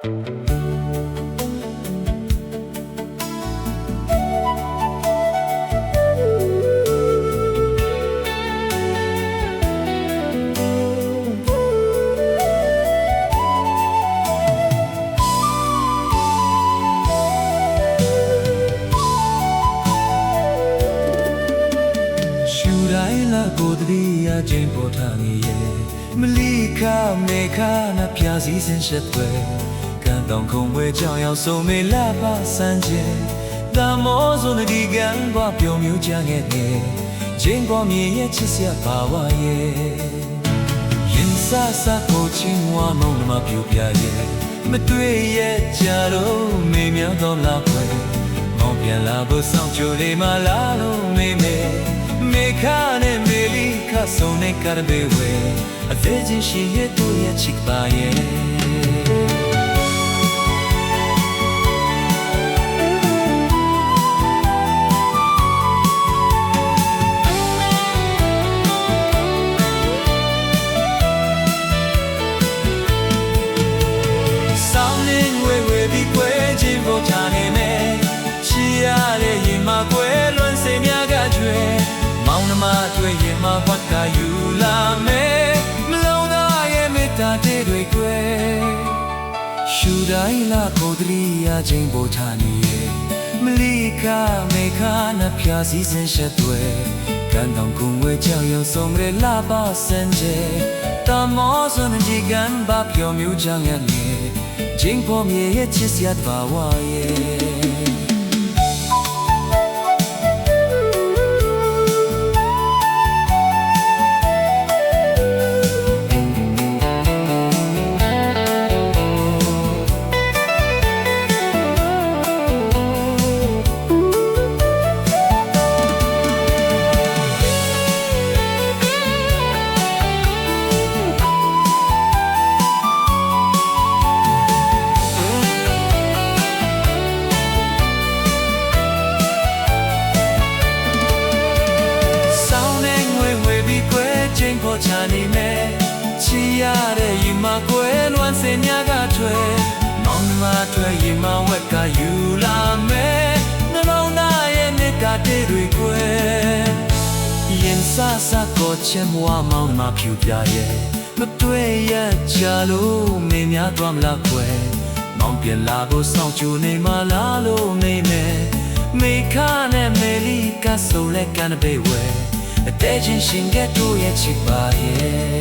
ကိုတည်းရခြင်းပေါ်ထားနေရဲ့မလီခမေခနာပြာစီစဉ်ရှက်ပွဲကန်တောင်ခုံဝဲကြောင်ရောက်ဆုံးမေလာပါစမ်းခြင်းဒါမောစုံဒီကန်ကပြုံမြူကြငဲ့တဲ့ခြင်းပေါ်မြင်ရဲ့ချစ်စရာပါဝါရဲ့ရင်ဆာဆာကိုချင်းဝါမုံမပြူပြရဲ့မတွေ့ရဲ့ကြတော့မေမြောင်းတော့လာပွဲမောင်ပြန်လာဖို့စောင့်ကြိုလေးမလာလို့မေမေမေခနဲ့မေလီခဆုံနေကြတဲ့ဘေဝဲအသေးချင်းရှိရဲ့တို့ရဲ့ချစ်ပါရဲ့ဆောင်းနေဝဲဝဲပြီးကွယ်ချင်းပေါ်ချနေမယ်ချီရတဲ့ရင်မကွယ်လွန်စေများကကျွဲမောင်နှမတွေ့ရင်မဘတ်ကယူလာမယ်မလုံးသားရဲ့မေတ္တာတွေရှူတိုင်းလာကိုတည်းရခြင်းပေါ်ချနေရဲ့မလီခမေခနာပြာစီစဉ်ရှက်တွေကန်တောင်ကုန်းဝဲကြောင်ရောက်ဆုံးရလာပါစံကျဲတမောစွန်ဒီကန်ဘာပြောမြူချငယ်လေခြင်းပေါ်မြေရဲ့ချစ်စရာပါဝါရဲ့ချာနေမယ်ချီရတဲ့ရင်မကွယ်လွမ်းစင်များကထွဲမောင်နှမထွဲရင်မဝက်ကယူလာမယ်နှလုံးသားရဲ့မြတ်တာတွေကွယ်ရင်ဆာဆာကိုချင်မွားမောင်နှမဖြူပြရဲ့မတွေ့ရကြလို့မင်းများသွားမလားကွယ်မောင်ပြန်လာဖို့စောင့်ကြိုနေမလားလို့နေမယ်မေခနဲ့မေလီကဆိုလဲကန်ဘေဝဲအတဲချင်းရှင်ကတို့ရဲ့ချစ်ပါရဲ့